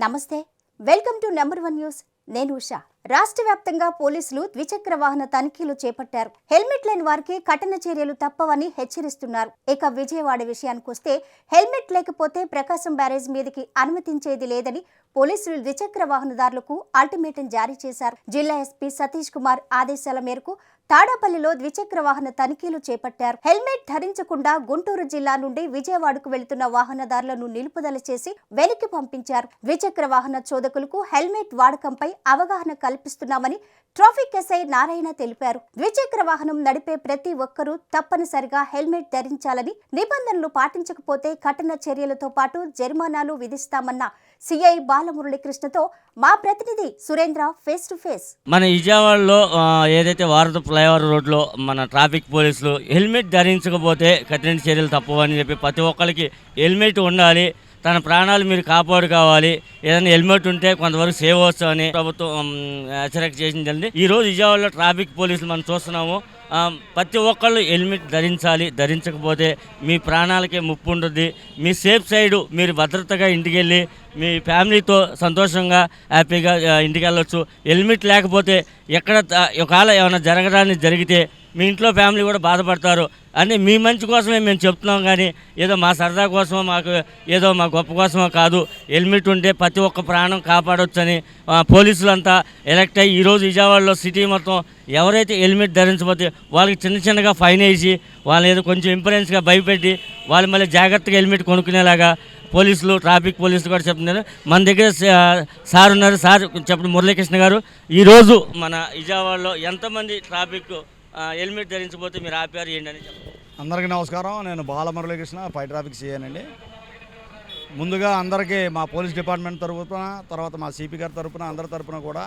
నమస్తే, welcome to number 1 news. నేను ఉషా. రాష్ట్ర వ్యాప్తంగా పోలీసులు ద్విచక్ర వాహన తనిఖీలు చేపట్టారు. హెల్మెట్ లేని వారికి కఠిన చర్యలు తప్పవని హెచ్చరిస్తున్నారు. ఇక విజయవాడ విషయానికొస్తే హెల్మెట్ లేకపోతే ప్రకాశం బ్యారేజ్ మీదకి అనుమతించేది లేదని పోలీసులు ద్విచక్ర వాహనదారులకు అల్టిమేటం జారీ చేశారు. జిల్లా ఎస్పీ సతీష్ కుమార్ ఆదేశాల మేరకు తాడాపల్లిలో ద్విచక్ర వాహన తనిఖీలు చేపట్టారు. హెల్మెట్ ధరించకుండా గుంటూరు జిల్లా నుండి విజయవాడకు వెళుతున్న వాహనదారులను నిలుపుదల చేసి వెనక్కి పంపించారు. ద్విచక్ర వాహన చోదకులకు హెల్మెట్ వాడకంపై అవగాహన కల్పిస్తున్నామని ట్రాఫిక్ ఎస్ఐ నారాయణ తెలిపారు. ద్విచక్ర వాహనం నడిపే ప్రతి ఒక్కరూ తప్పనిసరిగా హెల్మెట్ ధరించాలని, నిబంధనలు పాటించకపోతే కఠిన చర్యలతో పాటు జరిమానాలు విధిస్తామన్న సిఐ బాలమురళీకృష్ణతో మా ప్రతినిధి సురేంద్ర ఫేస్ టు ఫేస్. మన విజయవాడలో ఏదైతే వారధి ఫ్లైఓవర్ రోడ్లో మన ట్రాఫిక్ పోలీసులు హెల్మెట్ ధరించకపోతే కఠిన చర్యలు తప్పవని చెప్పి ప్రతి ఒక్కరికి హెల్మెట్ ఉండాలి, తన ప్రాణాలు మీరు కాపాడుకోవాలి, ఏదైనా హెల్మెట్ ఉంటే కొంతవరకు సేవ్ వస్తామని ప్రభుత్వం హెచ్చరిక చేసింది. ఈరోజు విజయవాడలో ట్రాఫిక్ పోలీసులు మనం చూస్తున్నాము. ప్రతి ఒక్కళ్ళు హెల్మెట్ ధరించాలి, ధరించకపోతే మీ ప్రాణాలకే ముప్పు ఉంటుంది. మీ సేఫ్ సైడు మీరు భద్రతగా ఇంటికి వెళ్ళి మీ ఫ్యామిలీతో సంతోషంగా హ్యాపీగా ఇంటికి వెళ్ళొచ్చు. హెల్మెట్ లేకపోతే ఎక్కడ ఒకవేళ ఏమైనా జరగడానికి జరిగితే మీ ఇంట్లో ఫ్యామిలీ కూడా బాధపడతారు అని మీ మంచి కోసమే మేము చెప్తున్నాం, కానీ ఏదో మా సరదా కోసమో మాకు ఏదో మా గొప్ప కోసమో కాదు. హెల్మెట్ ఉంటే ప్రతి ఒక్క ప్రాణం కాపాడొచ్చని పోలీసులంతా ఎలక్ట్ అయ్యి ఈరోజు విజయవాడలో సిటీ మొత్తం ఎవరైతే హెల్మెట్ ధరించకపోతే వాళ్ళకి చిన్నగా ఫైన్ వేసి వాళ్ళు ఏదో కొంచెం ఇంపరెన్స్గా భయపెట్టి వాళ్ళు మళ్ళీ జాగ్రత్తగా హెల్మెట్ కొనుక్కునేలాగా పోలీసులు ట్రాఫిక్ పోలీసులు కూడా చెప్తున్నారు. మన దగ్గర సార్ ఉన్నారు. సార్ చెప్పండి, మురళీకృష్ణ గారు, ఈరోజు మన విజయవాడలో ఎంతమంది ట్రాఫిక్ హెల్మెట్ ధరించకపోతే మీరు ఆపారు ఏంటని చెప్పండి. అందరికీ నమస్కారం. నేను బాలమురళీకృష్ణ, ఫైర్ ట్రాఫిక్ సిఐనండి. ముందుగా అందరికీ మా పోలీస్ డిపార్ట్మెంట్ తరఫున, తర్వాత మా సిపి గారి తరఫున, అందరి తరఫున కూడా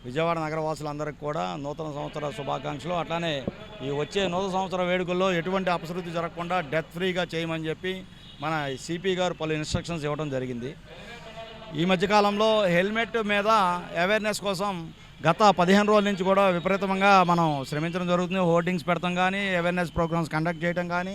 విజయవాడ నగరవాసులందరికీ కూడా నూతన సంవత్సర శుభాకాంక్షలు. అట్లానే ఈ వచ్చే నూతన సంవత్సర వేడుకల్లో ఎటువంటి అపశృతి జరగకుండా డెత్ ఫ్రీగా చేయమని చెప్పి మన సిపి గారు పలు ఇన్స్ట్రక్షన్స్ ఇవ్వడం జరిగింది. ఈ మధ్యకాలంలో హెల్మెట్ మీద అవేర్నెస్ కోసం గత 15 రోజుల నుంచి కూడా విపరీతంగా మనం శ్రమించడం జరుగుతుంది. హోర్డింగ్స్ పెడతాం కానీ, అవేర్నెస్ ప్రోగ్రామ్స్ కండక్ట్ చేయడం కానీ,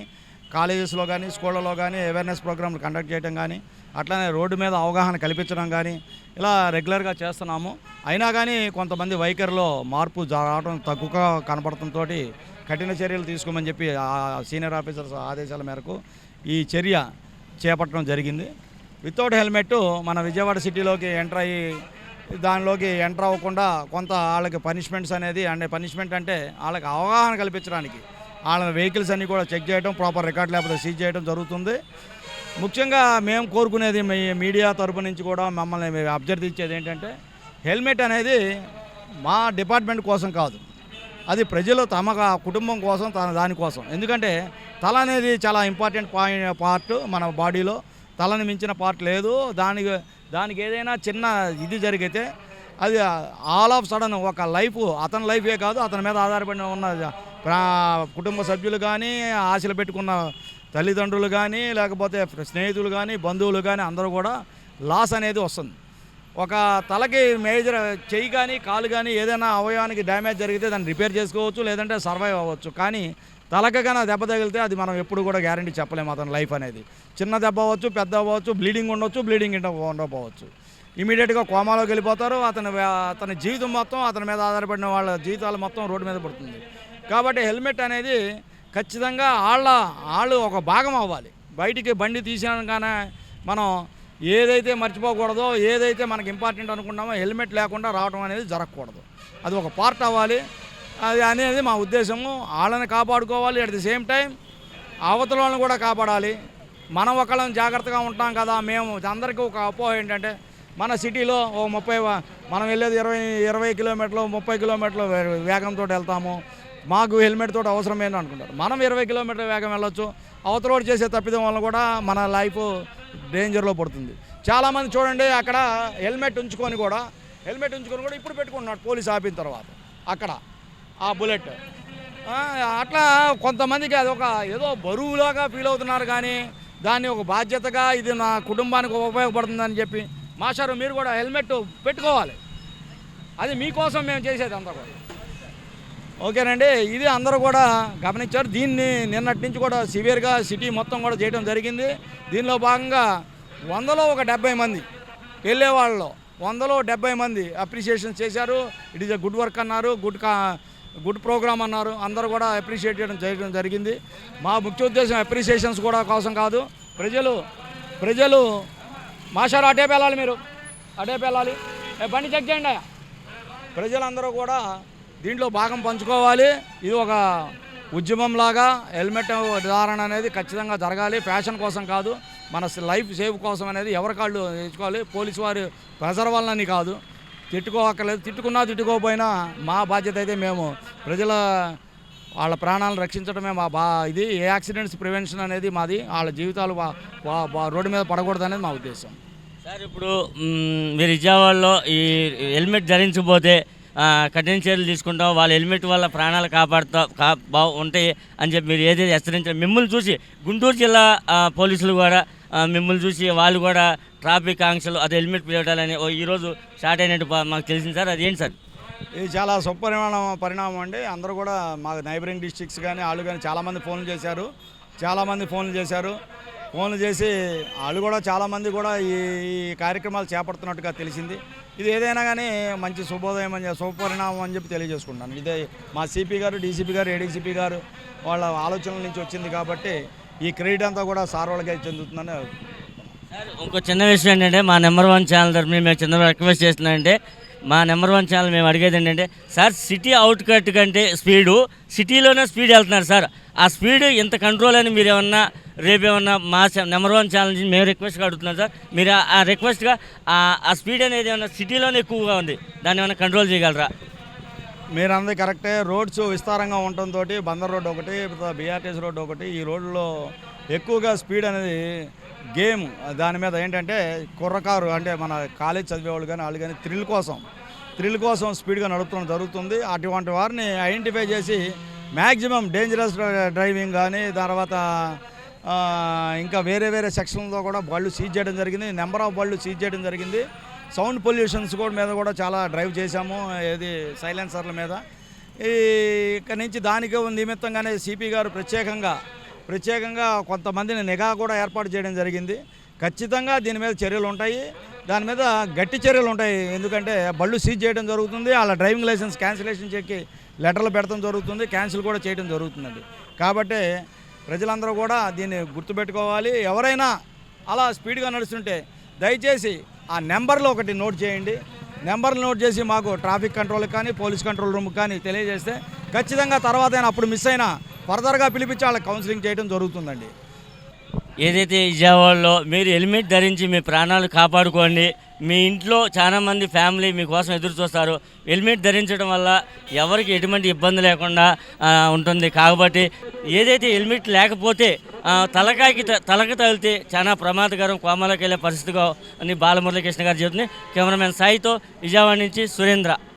కాలేజెస్లో కానీ స్కూళ్ళలో కానీ అవేర్నెస్ ప్రోగ్రామ్లు కండక్ట్ చేయడం కానీ, అట్లానే రోడ్డు మీద అవగాహన కల్పించడం కానీ ఇలా రెగ్యులర్గా చేస్తున్నాము. అయినా కానీ కొంతమంది వైఖరిలో మార్పు రావడం తక్కువగా కనపడటంతో కఠిన చర్యలు తీసుకోమని చెప్పి సీనియర్ ఆఫీసర్స్ ఆదేశాల మేరకు ఈ చర్య చేపట్టడం జరిగింది. వితౌట్ హెల్మెట్ మన విజయవాడ సిటీలోకి ఎంటర్ అయ్యి దానిలోకి ఎంటర్ అవ్వకుండా కొంత వాళ్ళకి పనిష్మెంట్స్ అనేది పనిష్మెంట్ అంటే వాళ్ళకి అవగాహన కల్పించడానికి వాళ్ళ వెహికల్స్ అన్నీ కూడా చెక్ చేయడం, ప్రాపర్ రికార్డ్ లేకపోతే సీజ్ చేయడం జరుగుతుంది. ముఖ్యంగా మేము కోరుకునేది మీడియా తరపు నుంచి కూడా మమ్మల్ని అభ్యర్థించేది ఏంటంటే, హెల్మెట్ అనేది మా డిపార్ట్మెంట్ కోసం కాదు, అది ప్రజలు తమ కుటుంబం కోసం, దానికోసం. ఎందుకంటే తల అనేది చాలా ఇంపార్టెంట్ పార్ట్ మన బాడీలో. తలని మించిన పార్ట్ లేదు. దానికి ఏదైనా చిన్న ఇది జరిగితే అది ఆల్ ఆఫ్ సడన్ ఒక లైఫ్, అతని లైఫే కాదు, అతని మీద ఆధారపడి ఉన్న కుటుంబ సభ్యులు కానీ, ఆశలు పెట్టుకున్న తల్లిదండ్రులు కానీ, లేకపోతే స్నేహితులు కానీ, బంధువులు కానీ అందరూ కూడా లాస్ అనేది వస్తుంది. ఒక తలకి మేజర్ చెయ్యి కానీ, కాలు కానీ ఏదైనా అవయవానికి డ్యామేజ్ జరిగితే దాన్ని రిపేర్ చేసుకోవచ్చు, లేదంటే సర్వైవ్ అవ్వచ్చు. కానీ తలకి కానీ దెబ్బ తగిలితే అది మనం ఎప్పుడు కూడా గ్యారంటీ చెప్పలేము. అతని లైఫ్ అనేది చిన్న దెబ్బ అవ్వచ్చు, పెద్ద అవ్వచ్చు, బ్లీడింగ్ ఉండొచ్చు, బ్లీడింగ్ ఉండకపోవచ్చు. ఇమీడియట్గా కోమాలోకి వెళ్ళిపోతారు. అతని జీవితం మొత్తం, అతని మీద ఆధారపడిన వాళ్ళ జీవితాలు మొత్తం రోడ్డు మీద పడుతుంది. కాబట్టి హెల్మెట్ అనేది ఖచ్చితంగా వాళ్ళు ఒక భాగం అవ్వాలి. బయటికి బండి తీసినాకనే మనం ఏదైతే మర్చిపోకూడదో, ఏదైతే మనకి ఇంపార్టెంట్ అనుకున్నామో హెల్మెట్ లేకుండా రావడం అనేది జరగకూడదు. అది ఒక పార్ట్ అవ్వాలి. అది అనేది మా ఉద్దేశము. వాళ్ళని కాపాడుకోవాలి, అట్ ది సేమ్ టైం అవతల వాళ్ళని కూడా కాపాడాలి. మనం ఒకళ్ళని జాగ్రత్తగా ఉంటాం కదా. మేము అందరికీ ఒక అపోహ ఏంటంటే, మన సిటీలో ఓ 30 మనం వెళ్ళేది 20 కిలోమీటర్లు 30 కిలోమీటర్ల వేగంతో వెళ్తాము, మాకు హెల్మెట్ తోటి అవసరం ఏంటి అనుకుంటారు. మనం 20 కిలోమీటర్ల వేగం వెళ్ళొచ్చు. అవతల చేసే తప్పిదం వల్ల కూడా మన లైఫ్ డేంజర్లో పడుతుంది. చాలామంది చూడండి, అక్కడ హెల్మెట్ ఉంచుకొని కూడా ఇప్పుడు పెట్టుకుంటున్నాడు పోలీస్ ఆపిన తర్వాత అక్కడ ఆ బుల్లెట్. అట్లా కొంతమందికి అది ఒక ఏదో బరువులాగా ఫీల్ అవుతున్నారు, కానీ దాన్ని ఒక బాధ్యతగా ఇది నా కుటుంబానికి ఉపయోగపడుతుందని చెప్పి మాస్టారు మీరు కూడా హెల్మెట్ పెట్టుకోవాలి. అది మీకోసం మేము చేసేది అంతా కూడా. ఓకేనండి, ఇది అందరూ కూడా గమనించారు. దీన్ని నిన్నటి నుంచి కూడా సివియర్గా సిటీ మొత్తం కూడా చేయడం జరిగింది. దీనిలో భాగంగా 100లో ఒక 70 మంది వెళ్ళే వాళ్ళలో 170 మంది అప్రిషియేషన్ చేశారు. It is a good work అన్నారు, గుడ్ ప్రోగ్రామ్ అన్నారు. అందరూ కూడా అప్రిషియేట్ చేయడం జరిగింది. మా ముఖ్య ఉద్దేశం అప్రిషియేషన్స్ కూడా కోసం కాదు. ప్రజలు మాస్టర్ అటే వెళ్ళాలి, మీరు అటే వెళ్ళాలి, బండి చెక్ చేయండి. ప్రజలందరూ కూడా దీంట్లో భాగం పంచుకోవాలి. ఇది ఒక ఉద్యమంలాగా హెల్మెట్ ధారణ అనేది ఖచ్చితంగా జరగాలి. ఫ్యాషన్ కోసం కాదు, మన లైఫ్ సేవ్ కోసం అనేది ఎవరి కాళ్ళు తెచ్చుకోవాలి. పోలీసు వారు ప్రెజర్ వల్లని కాదు, తిట్టుకోక్కర్లేదు. తిట్టుకోకపోయినా మా బాధ్యత అయితే మేము ప్రజల వాళ్ళ ప్రాణాలను రక్షించడమే మా ఇది. ఏ యాక్సిడెంట్స్ ప్రివెన్షన్ అనేది మాది. వాళ్ళ జీవితాలు రోడ్డు మీద పడకూడదు అనేది మా ఉద్దేశం. సార్ ఇప్పుడు మీరు విజయవాడలో ఈ హెల్మెట్ ధరించకపోతే కఠిన చర్యలు తీసుకుంటాం, వాళ్ళ హెల్మెట్ వల్ల ప్రాణాలు ఉంటాయి అని చెప్పి మీరు ఏదైతే హెచ్చరించారు. మిమ్మల్ని చూసి గుంటూరు జిల్లా పోలీసులు కూడా మిమ్మల్ని చూసి వాళ్ళు కూడా ట్రాఫిక్ ఆంక్షలు అది హెల్మెట్ పెట్టాలని ఈరోజు స్టార్ట్ అయినట్టు మాకు తెలిసింది సార్. అది ఏంటి సార్? ఇది చాలా పరిణామం అండి. అందరూ కూడా మా నైబరింగ్ డిస్ట్రిక్ట్స్ కానీ వాళ్ళు కానీ చాలామంది ఫోన్లు చేశారు. ఫోన్లు చేసి వాళ్ళు కూడా చాలామంది కూడా ఈ కార్యక్రమాలు చేపడుతున్నట్టుగా తెలిసింది. ఇది ఏదైనా కానీ మంచి శుభపరిణామం అని చెప్పి తెలియజేసుకుంటాను. ఇదే మా సిపి గారు, డీసీపీ గారు, ఏడీసీపీ గారు వాళ్ళ ఆలోచనల నుంచి వచ్చింది కాబట్టి ఈ క్రెడిట్ అంతా కూడా సార్ వాళ్ళకే చెందుతుందని. సార్ ఇంకో చిన్న విషయం ఏంటంటే మా నెంబర్ 1 ఛానల్ తరఫున మేము చిన్న రిక్వెస్ట్ చేస్తున్నానంటే, మా నెంబర్ 1 ఛానల్ మేము అడిగేది ఏంటంటే సార్, సిటీ అవుట్కట్ కంటే సిటీలోనే స్పీడ్ వెళ్తున్నారు సార్. ఆ స్పీడ్ ఇంత కంట్రోల్ అని మీరు ఏమన్నా రేపేమన్నా మా నెంబర్ 1 ఛానల్ నుంచి మేము రిక్వెస్ట్గా అడుగుతున్నాం సార్. మీరు ఆ రిక్వెస్ట్గా ఆ స్పీడ్ అనేది ఏమన్నా సిటీలోనే ఎక్కువగా ఉంది, దాన్ని ఏమన్నా కంట్రోల్ చేయగలరా? మీరు అన్నది కరెక్టే. రోడ్స్ విస్తారంగా ఉండటంతో బందర్ రోడ్ ఒకటి, బీఆర్టీఎస్ రోడ్ ఒకటి, ఈ రోడ్లో ఎక్కువగా స్పీడ్ అనేది గేమ్. దాని మీద ఏంటంటే కుర్రకారు అంటే మన కాలేజ్ చదివేవాళ్ళు కానీ వాళ్ళు కానీ థ్రిల్ కోసం స్పీడ్గా నడుపుతడం జరుగుతుంది. అటువంటి వారిని ఐడెంటిఫై చేసి మ్యాక్సిమం డేంజరస్ డ్రైవింగ్ కానీ తర్వాత ఇంకా వేరే సెక్షన్లతో కూడా బళ్ళు సీజ్ చేయడం జరిగింది. నెంబర్ ఆఫ్ బళ్ళు సీజ్ చేయడం జరిగింది. సౌండ్ పొల్యూషన్స్ మీద కూడా చాలా డ్రైవ్ చేశాము, ఏది సైలెన్సర్ల మీద. ఇక్కడ నుంచి దానికి నిమిత్తంగానే సిపి గారు ప్రత్యేకంగా కొంతమందిని నిఘా కూడా ఏర్పాటు చేయడం జరిగింది. ఖచ్చితంగా దీని మీద చర్యలు ఉంటాయి, దాని మీద గట్టి చర్యలు ఉంటాయి. ఎందుకంటే బళ్ళు సీజ్ చేయడం జరుగుతుంది, వాళ్ళ డ్రైవింగ్ లైసెన్స్ క్యాన్సిలేషన్ చెక్కి లెటర్లు పెడతాం జరుగుతుంది, క్యాన్సిల్ కూడా చేయడం జరుగుతుందండి. కాబట్టి ప్రజలందరూ కూడా దీన్ని గుర్తుపెట్టుకోవాలి. ఎవరైనా అలా స్పీడ్గా నడుస్తుంటే దయచేసి ఆ నెంబర్లు ఒకటి నోట్ చేయండి. నెంబర్లు నోట్ చేసి మాకు ట్రాఫిక్ కంట్రోల్కి కానీ పోలీస్ కంట్రోల్ రూమ్కి కానీ తెలియజేస్తే ఖచ్చితంగా తర్వాత అప్పుడు మిస్ అయినా ఫర్దర్గా పిలిపించి వాళ్ళకి కౌన్సిలింగ్ చేయడం జరుగుతుందండి. ఏదైతే విజయవాడలో మీరు హెల్మెట్ ధరించి మీ ప్రాణాలు కాపాడుకోండి. మీ ఇంట్లో చాలామంది ఫ్యామిలీ మీకోసం ఎదురు చూస్తారు. హెల్మెట్ ధరించడం వల్ల ఎవరికి ఎటువంటి ఇబ్బంది లేకుండా ఉంటుంది. కాబట్టి ఏదైతే హెల్మెట్ లేకపోతే తలకి తగిలితే చాలా ప్రమాదకరం, కోమాలోకి వెళ్ళే పరిస్థితిగా అని బాలమురళీకృష్ణ గారు చెబుతుంది. కెమెరామెన్ సాయితో విజయవాడ నుంచి సురేంద్ర.